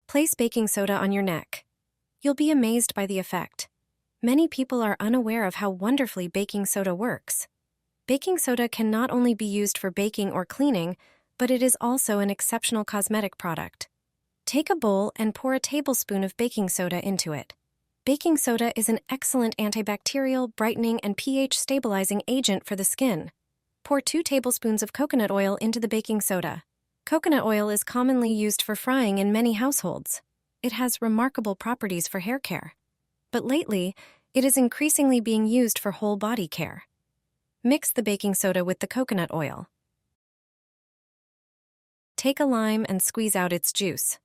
Place baking soda on your neck. You'll be amazed by the effect. Many people are unaware of how wonderfully baking soda works. Baking soda can not only be used for baking or cleaning, but it is also an exceptional cosmetic product. Take a bowl and pour a tablespoon of baking soda into it. Baking soda is an excellent antibacterial, brightening, and pH-stabilizing agent for the skin. Pour 2 tablespoons of coconut oil into the baking soda. Coconut oil is commonly used for frying in many households. It has remarkable properties for hair care. But lately, it is increasingly being used for whole body care. Mix the baking soda with the coconut oil. Take a lime and squeeze out its juice.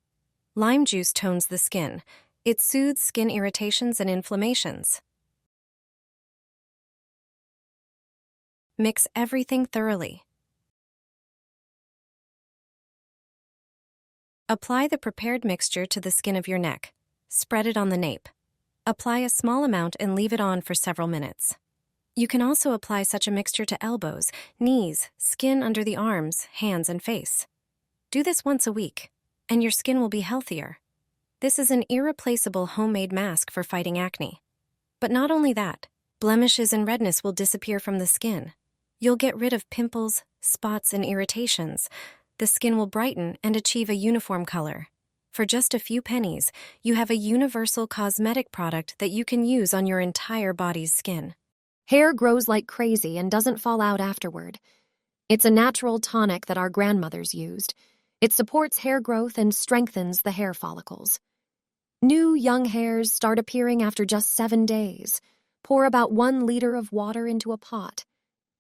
Lime juice tones the skin. It soothes skin irritations and inflammations. Mix everything thoroughly. Apply the prepared mixture to the skin of your neck. Spread it on the nape. Apply a small amount and leave it on for several minutes. You can also apply such a mixture to elbows, knees, skin under the arms, hands, and face. Do this once a week, and your skin will be healthier. This is an irreplaceable homemade mask for fighting acne. But not only that, blemishes and redness will disappear from the skin. You'll get rid of pimples, spots, and irritations. The skin will brighten and achieve a uniform color. For just a few pennies, you have a universal cosmetic product that you can use on your entire body's skin. Hair grows like crazy and doesn't fall out afterward. It's a natural tonic that our grandmothers used. It supports hair growth and strengthens the hair follicles. New young hairs start appearing after just 7 days. Pour about 1 liter of water into a pot.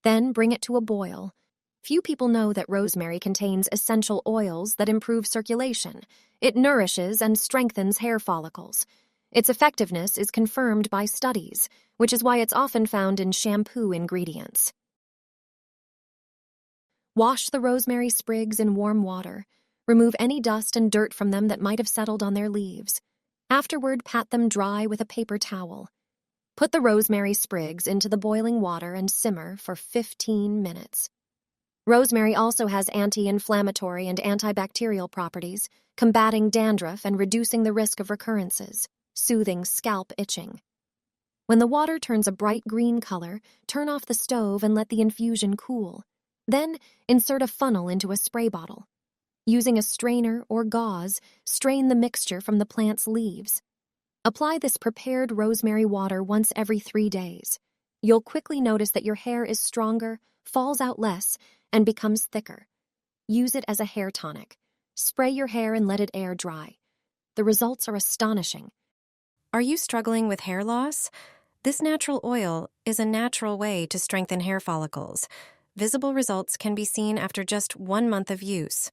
Then bring it to a boil. Few people know that rosemary contains essential oils that improve circulation. It nourishes and strengthens hair follicles. Its effectiveness is confirmed by studies, which is why it's often found in shampoo ingredients. Wash the rosemary sprigs in warm water. Remove any dust and dirt from them that might have settled on their leaves. Afterward, pat them dry with a paper towel. Put the rosemary sprigs into the boiling water and simmer for 15 minutes. Rosemary also has anti-inflammatory and antibacterial properties, combating dandruff and reducing the risk of recurrences, soothing scalp itching. When the water turns a bright green color, turn off the stove and let the infusion cool. Then, insert a funnel into a spray bottle. Using a strainer or gauze, strain the mixture from the plant's leaves. Apply this prepared rosemary water once every 3 days. You'll quickly notice that your hair is stronger, falls out less, and becomes thicker. Use it as a hair tonic. Spray your hair and let it air dry. The results are astonishing. Are you struggling with hair loss? This natural oil is a natural way to strengthen hair follicles. Visible results can be seen after just 1 month of use.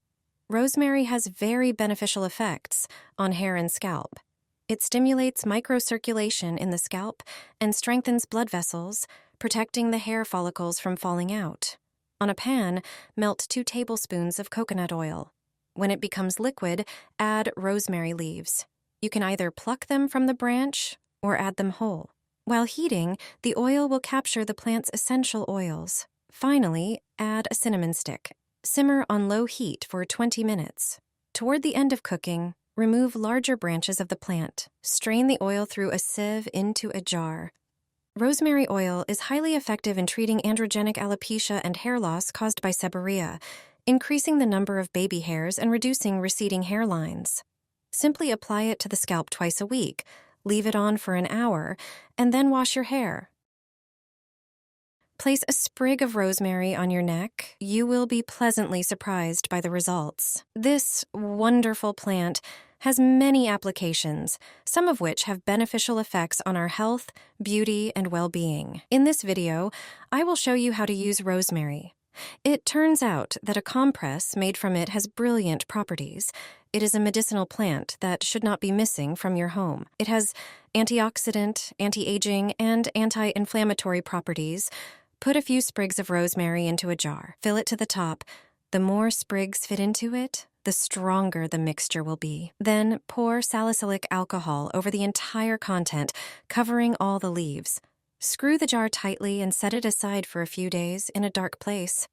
Rosemary has very beneficial effects on hair and scalp. It stimulates microcirculation in the scalp and strengthens blood vessels, protecting the hair follicles from falling out. On a pan, melt 2 tablespoons of coconut oil. When it becomes liquid, add rosemary leaves. You can either pluck them from the branch or add them whole. While heating, the oil will capture the plant's essential oils. Finally, add a cinnamon stick. Simmer on low heat for 20 minutes. Toward the end of cooking, remove larger branches of the plant. Strain the oil through a sieve into a jar. Rosemary oil is highly effective in treating androgenic alopecia and hair loss caused by seborrhea, increasing the number of baby hairs and reducing receding hairlines. Simply apply it to the scalp twice a week, leave it on for an hour, and then wash your hair. Place a sprig of rosemary on your neck. You will be pleasantly surprised by the results. This wonderful plant has many applications, some of which have beneficial effects on our health, beauty, and well-being. In this video, I will show you how to use rosemary. It turns out that a compress made from it has brilliant properties. It is a medicinal plant that should not be missing from your home. It has antioxidant, anti-aging, and anti-inflammatory properties. Put a few sprigs of rosemary into a jar. Fill it to the top. The more sprigs fit into it, the stronger the mixture will be. Then pour salicylic alcohol over the entire content, covering all the leaves. Screw the jar tightly and set it aside for a few days in a dark place.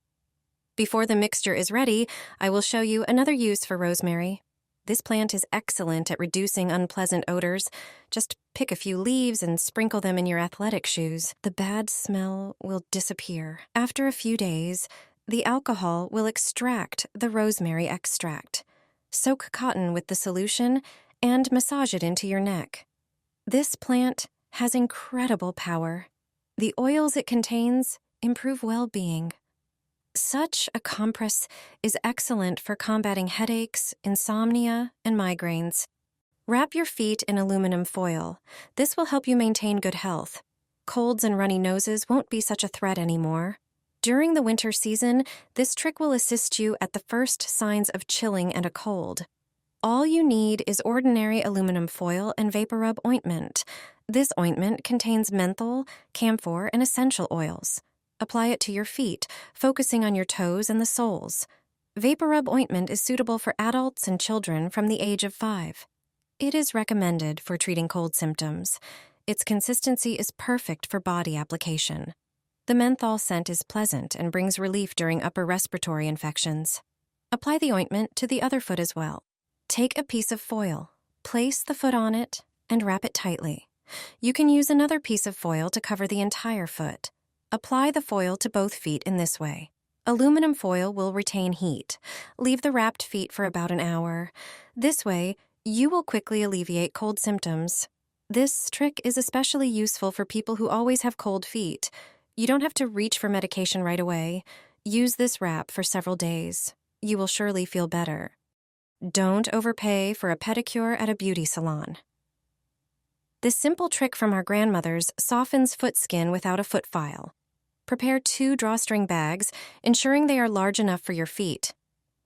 Before the mixture is ready, I will show you another use for rosemary. This plant is excellent at reducing unpleasant odors. Just pick a few leaves and sprinkle them in your athletic shoes. The bad smell will disappear. After a few days, the alcohol will extract the rosemary extract. Soak cotton with the solution and massage it into your neck. This plant has incredible power. The oils it contains improve well-being. Such a compress is excellent for combating headaches, insomnia, and migraines. Wrap your feet in aluminum foil. This will help you maintain good health. Colds and runny noses won't be such a threat anymore. During the winter season, this trick will assist you at the first signs of chilling and a cold. All you need is ordinary aluminum foil and vapor rub ointment. This ointment contains menthol, camphor, and essential oils. Apply it to your feet, focusing on your toes and the soles. Vapor rub ointment is suitable for adults and children from the age of 5. It is recommended for treating cold symptoms. Its consistency is perfect for body application. The menthol scent is pleasant and brings relief during upper respiratory infections. Apply the ointment to the other foot as well. Take a piece of foil, place the foot on it, and wrap it tightly. You can use another piece of foil to cover the entire foot. Apply the foil to both feet in this way. Aluminum foil will retain heat. Leave the wrapped feet for about an hour. This way, you will quickly alleviate cold symptoms. This trick is especially useful for people who always have cold feet. You don't have to reach for medication right away. Use this wrap for several days. You will surely feel better. Don't overpay for a pedicure at a beauty salon. This simple trick from our grandmothers softens foot skin without a foot file. Prepare 2 drawstring bags, ensuring they are large enough for your feet.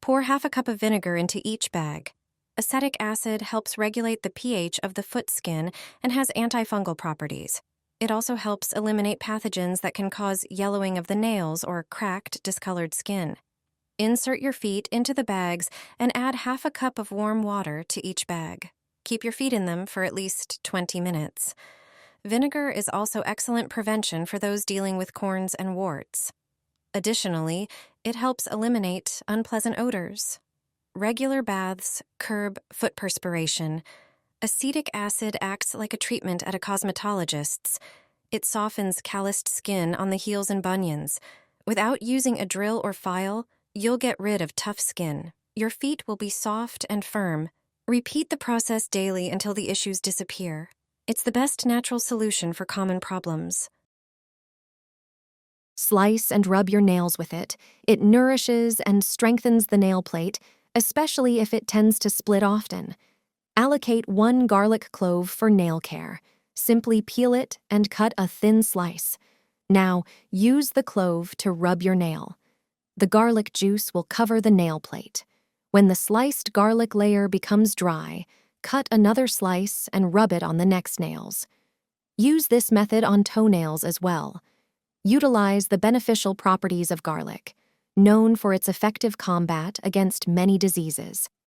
Pour half a cup of vinegar into each bag. Acetic acid helps regulate the pH of the foot skin and has antifungal properties. It also helps eliminate pathogens that can cause yellowing of the nails or cracked, discolored skin. Insert your feet into the bags and add half a cup of warm water to each bag. Keep your feet in them for at least 20 minutes. Vinegar is also excellent prevention for those dealing with corns and warts. Additionally, it helps eliminate unpleasant odors. Regular baths curb foot perspiration. Acetic acid acts like a treatment at a cosmetologist's. It softens calloused skin on the heels and bunions. Without using a drill or file, you'll get rid of tough skin. Your feet will be soft and firm. Repeat the process daily until the issues disappear. It's the best natural solution for common problems. Slice and rub your nails with it. It nourishes and strengthens the nail plate, especially if it tends to split often. Allocate 1 garlic clove for nail care. Simply peel it and cut a thin slice. Now, use the clove to rub your nail. The garlic juice will cover the nail plate. When the sliced garlic layer becomes dry, cut another slice and rub it on the next nails. Use this method on toenails as well. Utilize the beneficial properties of garlic, known for its effective combat against many diseases.